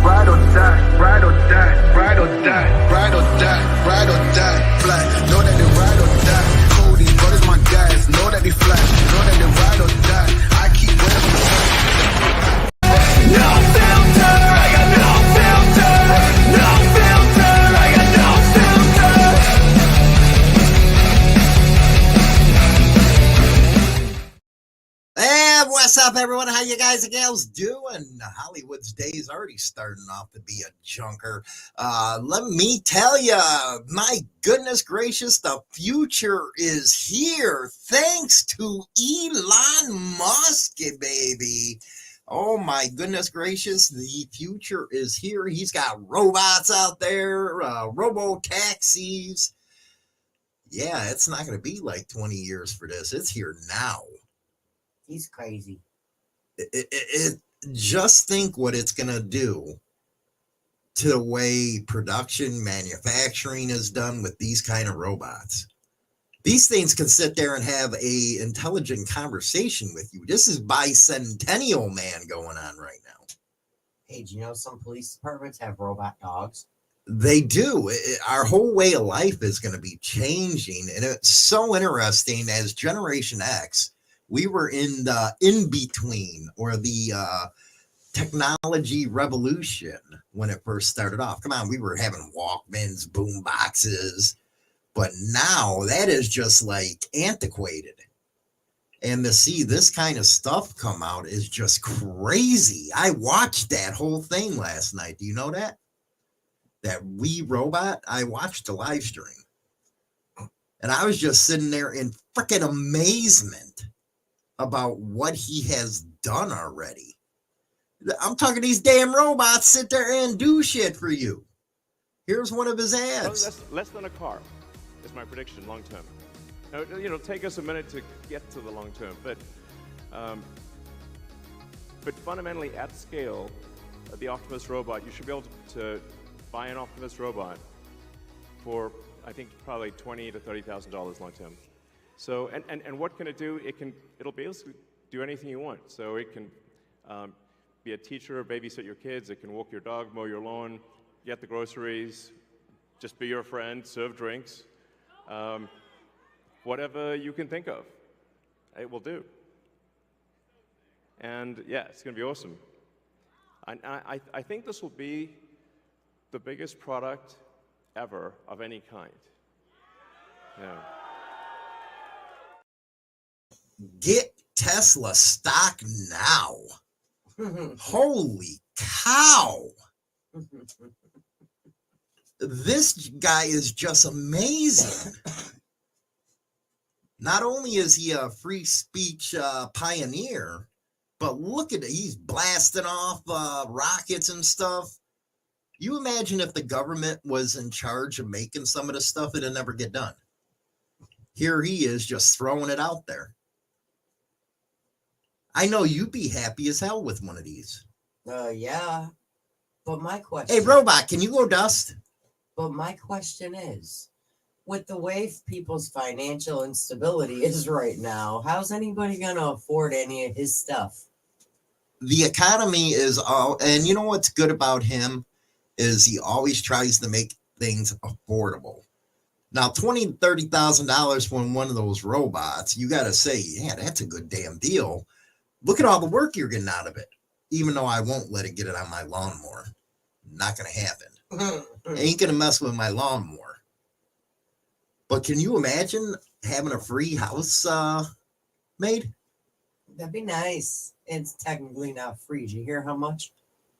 Ride or die, ride or die, ride or die, ride or die, ride or die, fly. Know that they ride or die. Cody, brothers, my guys, know that they fly. Know that they ride or die. I keep wearing no filter, I got no filter. No filter, I got no filter. And what's up, everyone? How you guys and gals doing? Hollywood's day is already starting off to be a junker. Let me tell you, my goodness gracious, the future is here. Thanks to Elon Musk, baby. Oh my goodness gracious, the future is here. He's got robots out there, robo-taxis. Yeah, it's not going to be like 20 years for this. It's here now. He's crazy. Just think what it's going to do to the way production, manufacturing is done with these kind of robots. These things can sit there and have a intelligent conversation with you. This is bicentennial man going on right now. Hey, do you know some police departments have robot dogs? They do. Our whole way of life is going to be changing. And it's so interesting as Generation X. We were in the in-between or the technology revolution when it first started off. Come on, we were having Walkmans, boom boxes, but now that is just like antiquated. And to see this kind of stuff come out is just crazy. I watched that whole thing last night. Do you know that? That We Robot? I watched the live stream. And I was just sitting there in freaking amazement about what he has done already. I'm talking these damn robots sit there and do shit for you. Here's one of his ads. Well, less than a car is my prediction long term. Now, it'll take us a minute to get to the long term, but fundamentally at scale, the Optimus robot, you should be able to buy an Optimus robot for, I think, probably $20,000 to $30,000 long term. So, and what can it do? It'll be able to do anything you want. So it can be a teacher, babysit your kids, it can walk your dog, mow your lawn, get the groceries, just be your friend, serve drinks, whatever you can think of, it will do. And yeah, it's gonna be awesome. I think this will be the biggest product ever of any kind. Yeah. Get Tesla stock now. Holy cow. This guy is just amazing. Not only is he a free speech pioneer, but look at it. He's blasting off rockets and stuff. You imagine if the government was in charge of making some of the stuff, it'd never get done. Here he is just throwing it out there. I know you'd be happy as hell with one of these. Yeah. But my question... Hey, robot, can you go dust? But my question is, with the way people's financial instability is right now, how's anybody going to afford any of his stuff? The economy is all... And you know what's good about him is he always tries to make things affordable. Now, $20,000 to $30,000 for one of those robots, you got to say, yeah, that's a good damn deal. Look at all the work you're getting out of it. Even though I won't let it get it on my lawnmower. Not going to happen. Ain't going to mess with my lawnmower. But can you imagine having a free house made? That'd be nice. It's technically not free. Did you hear how much?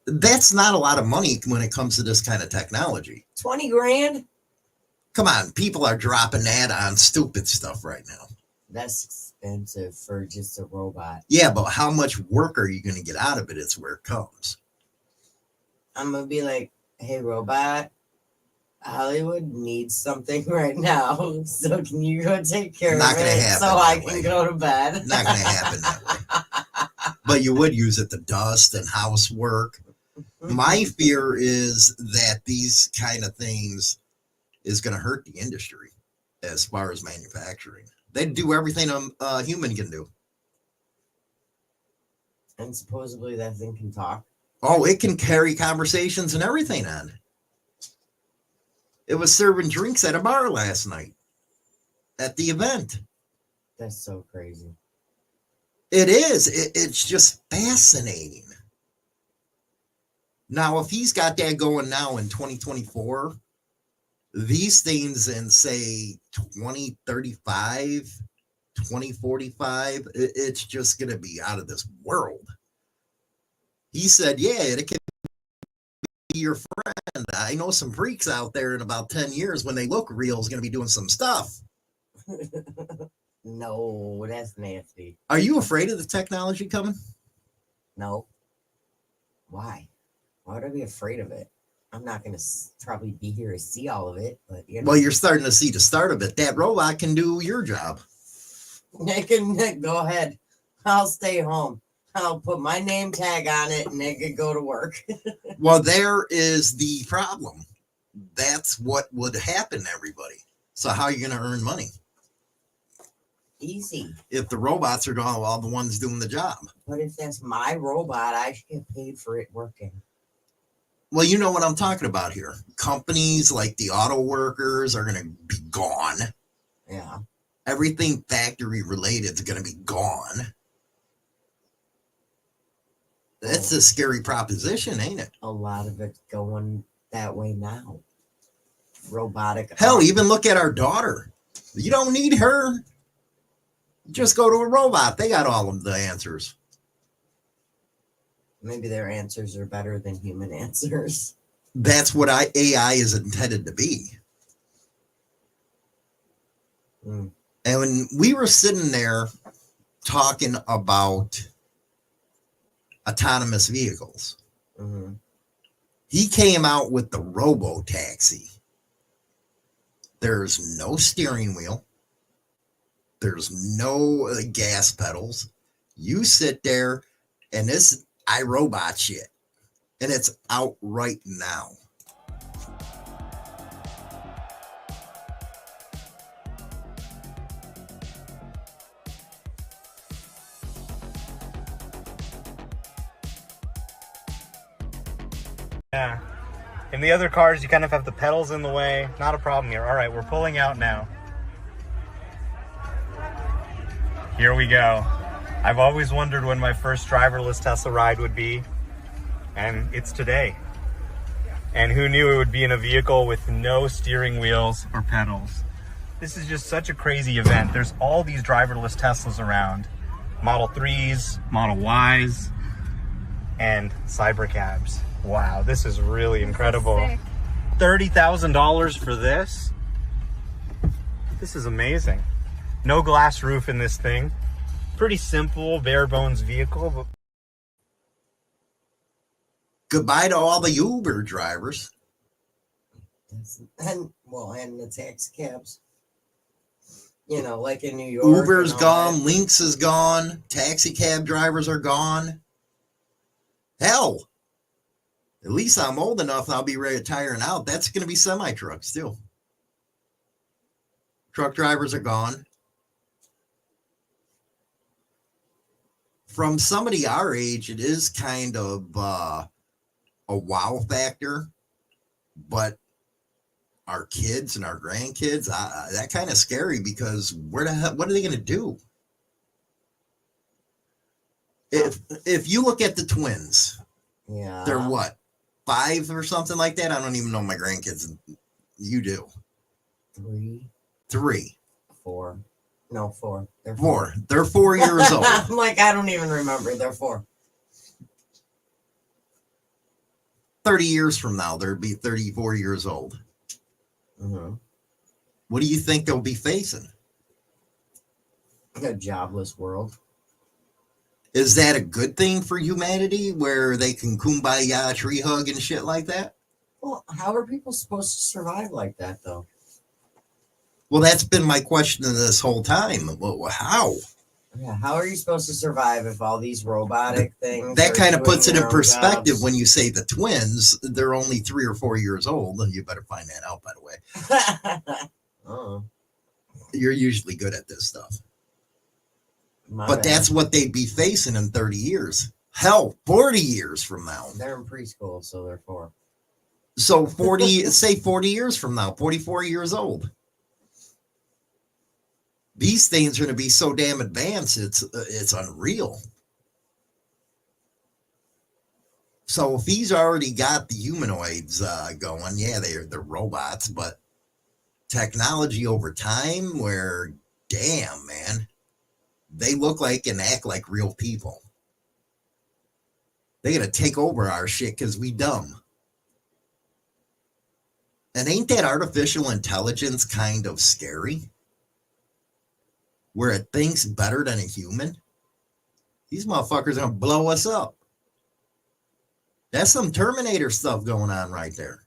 That's not a lot of money when it comes to this kind of technology. 20 grand? Come on, people are dropping that on stupid stuff right now. That's expensive for just a robot. Yeah, but how much work are you going to get out of it? It's where it comes. I'm going to be like, hey, robot, Hollywood needs something right now. So can you go take care of it so I can go to bed? Not going to happen that way. But you would use it to dust and housework. My fear is that these kind of things is going to hurt the industry as far as manufacturing. They do everything a human can do. And supposedly that thing can talk. Oh, it can carry conversations and everything on. It was serving drinks at a bar last night at the event. That's so crazy. It is. It's just fascinating. Now, if he's got that going now in 2024, these things in, say, 2035, 2045, it's just going to be out of this world. He said, yeah, it can be your friend. I know some freaks out there in about 10 years when they look real is going to be doing some stuff. No, that's nasty. Are you afraid of the technology coming? No. Why? Why would I be afraid of it? I'm not going to probably be here to see all of it, but you know. Well, you're starting to see the start of it. That robot can do your job. They can go ahead. I'll stay home. I'll put my name tag on it and they can go to work. Well, there is the problem. That's what would happen to everybody. So how are you going to earn money? Easy. If the robots are all the ones doing the job. But if that's my robot, I should get paid for it working. Well, you know what I'm talking about here. Companies like the auto workers are going to be gone. Yeah. Everything factory related is going to be gone. That's a scary proposition, ain't it? A lot of it's going that way now. Robotic. Hell, even look at our daughter. You don't need her. Just go to a robot. They got all of the answers. Maybe their answers are better than human answers. That's what AI is intended to be. Mm. And when we were sitting there talking about autonomous vehicles, Mm-hmm. he came out with the robo-taxi. There's no steering wheel. There's no gas pedals. You sit there and this iRobot shit. And it's out right now. Yeah. In the other cars, you kind of have the pedals in the way. Not a problem here. All right, we're pulling out now. Here we go. I've always wondered when my first driverless Tesla ride would be, and it's today. And who knew it would be in a vehicle with no steering wheels or pedals. This is just such a crazy event. There's all these driverless Teslas around. Model 3s, Model Ys, and Cybercabs. Wow, this is really incredible. $30,000 for this? This is amazing. No glass roof in this thing. Pretty simple, bare bones vehicle. But Goodbye to all the Uber drivers. And the taxi cabs. You know, like in New York. Uber's gone. Lynx is gone. Taxi cab drivers are gone. Hell, at least I'm old enough and I'll be retiring out. That's going to be semi-trucks too. Truck drivers are gone. From somebody our age, it is kind of a wow factor, but our kids and our grandkids, that kind of scary because what are they going to do? If you look at the twins, yeah, they're what, 5 or something like that? I don't even know my grandkids. You do. 3. 4. No, 4. They're 4. They're 4 years old. I'm like, I don't even remember. They're 4. 30 years from now, they'll be 34 years old. Mm-hmm. What do you think they'll be facing? A jobless world. Is that a good thing for humanity where they can kumbaya, tree hug and shit like that? Well, how are people supposed to survive like that, though? Well, that's been my question this whole time. Well, how? Yeah, how are you supposed to survive if all these robotic things? That kind of puts it in their own perspective jobs? when you say the twins, they're only 3 or 4 years old. You better find that out, by the way. Oh, You're usually good at this stuff. my But bad. that's what they'd be facing in 30 years. Hell, 40 years from now. They're in preschool, so they're 4. So 40, say 40 years from now, 44 years old. These things are going to be so damn advanced, it's unreal. So if he's already got the humanoids going, yeah, they're robots, but technology over time where, damn, man, they look like and act like real people. They're going to take over our shit because we dumb. And ain't that artificial intelligence kind of scary? Where it thinks better than a human? These motherfuckers are going to blow us up. That's some Terminator stuff going on right there.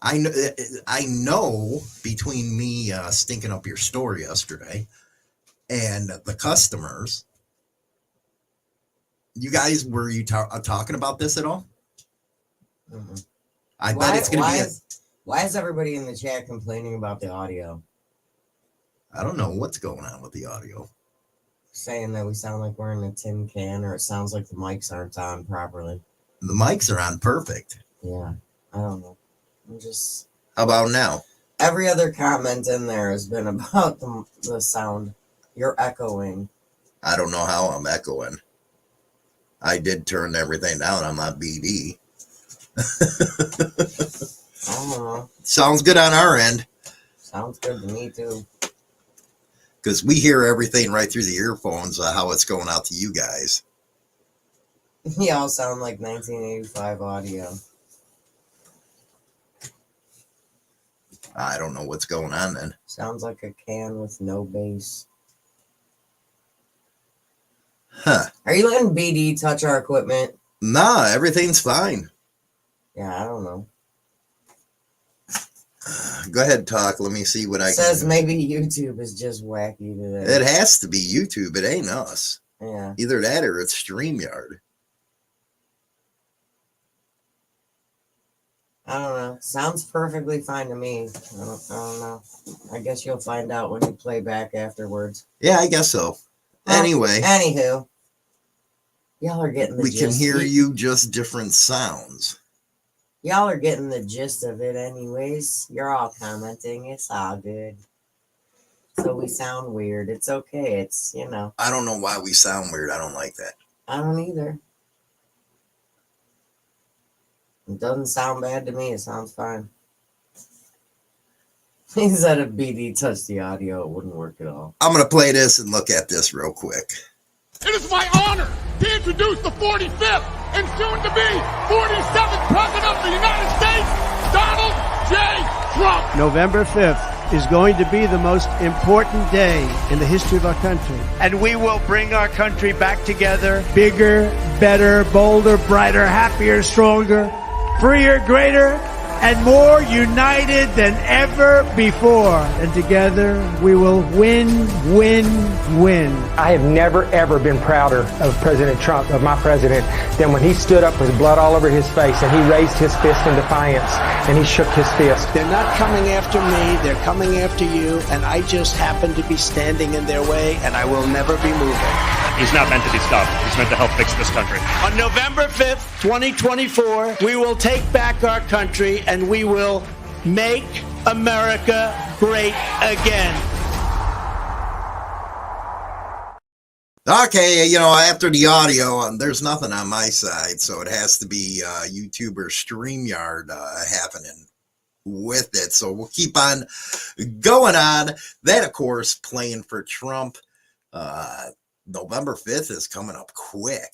I know between me stinking up your store yesterday and the customers, you guys, were you talking about this at all? Mm-hmm. I bet it's going to be. Why is everybody in the chat complaining about the audio? I don't know what's going on with the audio. Saying that we sound like we're in a tin can, or it sounds like the mics aren't on properly. The mics are on perfect. Yeah, I don't know. I'm just. How about now? Every other comment in there has been about the sound. You're echoing. I don't know how I'm echoing. I did turn everything down on my BD. I don't know. Sounds good on our end. Sounds good to me too. Because we hear everything right through the earphones, how it's going out to you guys. Y'all sound like 1985 audio. I don't know what's going on then. Sounds like a can with no bass. Huh. Are you letting BD touch our equipment? Nah, everything's fine. Yeah, I don't know. Go ahead, talk. Let me see what I Says can. maybe YouTube is just wacky today. It has to be YouTube. It ain't us. Yeah. Either that or it's StreamYard. I don't know. Sounds perfectly fine to me. I don't know. I guess you'll find out when you play back afterwards. Yeah, I guess so. Well, Anyway. Anywho. Y'all are getting the We gist. can hear you, just different sounds. Y'all are getting the gist of it anyways. You're all commenting. It's all good. So we sound weird. It's okay. It's, I don't know why we sound weird. I don't like that. I don't either. It doesn't sound bad to me. It sounds fine. He said if BD touched the audio, it wouldn't work at all. I'm going to play this and look at this real quick. It is my honor to introduce the 45th and soon to be 47th President of the United States, Donald J. Trump. November 5th is going to be the most important day in the history of our country. And we will bring our country back together, bigger, better, bolder, brighter, happier, stronger, freer, greater, and more united than ever before. And together we will win, win, win. I have never, ever been prouder of President Trump, of my president, than when he stood up with blood all over his face and he raised his fist in defiance and he shook his fist. They're not coming after me, they're coming after you, and I just happen to be standing in their way, and I will never be moving. He's not meant to be stopped. He's meant to help fix this country. On November 5th, 2024, we will take back our country and we will make America great again. Okay, after the audio, there's nothing on my side, so it has to be YouTube or StreamYard happening with it. So we'll keep on going on. That, of course, playing for Trump. November 5th is coming up quick.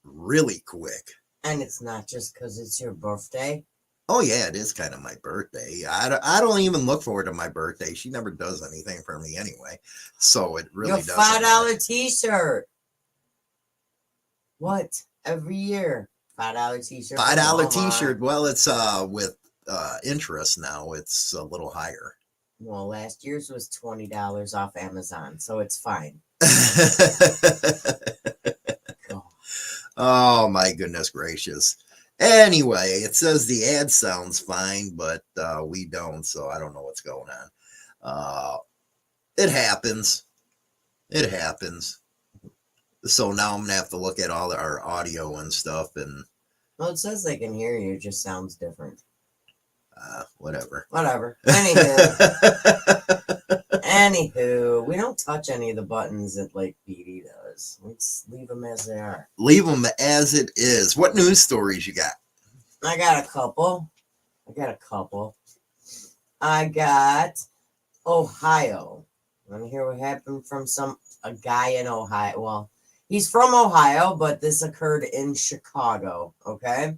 Really quick. And it's not just because it's your birthday. Oh, yeah, it is kind of my birthday. I don't even look forward to my birthday. She never does anything for me anyway. So it really doesn't. Your $5 t-shirt. What? Every year. $5 t-shirt. $5 t-shirt. Well, it's with interest now. It's a little higher. Well, last year's was $20 off Amazon, so it's fine. Oh my goodness gracious. Anyway, it says the ad sounds fine, but we don't, so I don't know what's going on. It happens. It happens. So now I'm gonna have to look at all our audio and stuff, and well, it says they can hear you, it just sounds different. Whatever. Anywho, we don't touch any of the buttons that like BD does. Let's leave them as they are. Leave them as it is. What news stories you got? I got a couple. I got Ohio. Want to hear what happened from a guy in Ohio? Well, he's from Ohio, but this occurred in Chicago. Okay.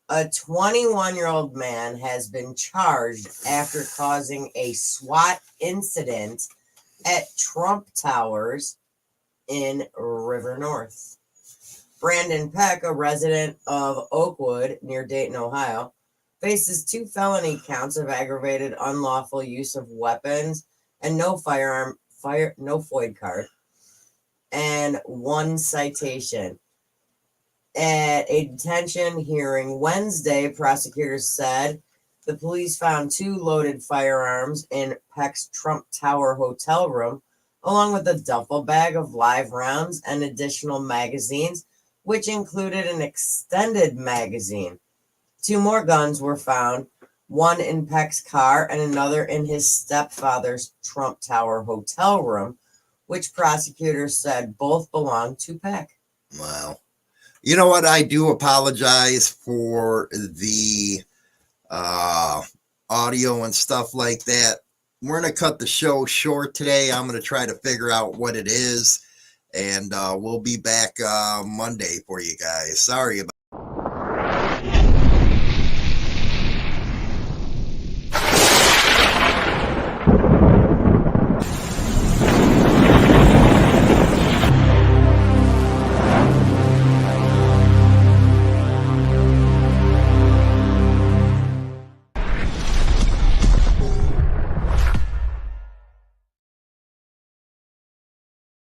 A 21-year-old man has been charged after causing a SWAT incident at Trump Towers in River North. Brandon Peck, a resident of Oakwood near Dayton, Ohio, faces 2 felony counts of aggravated unlawful use of weapons and no FOID card, and 1 citation. At a detention hearing Wednesday, prosecutors said the police found 2 loaded firearms in Peck's Trump Tower hotel room, along with a duffel bag of live rounds and additional magazines, which included an extended magazine. 2 more guns were found, one in Peck's car and another in his stepfather's Trump Tower hotel room, which prosecutors said both belonged to Peck. Wow. You know what? I do apologize for the audio and stuff like that. We're going to cut the show short today. I'm going to try to figure out what it is, and we'll be back Monday for you guys. Sorry about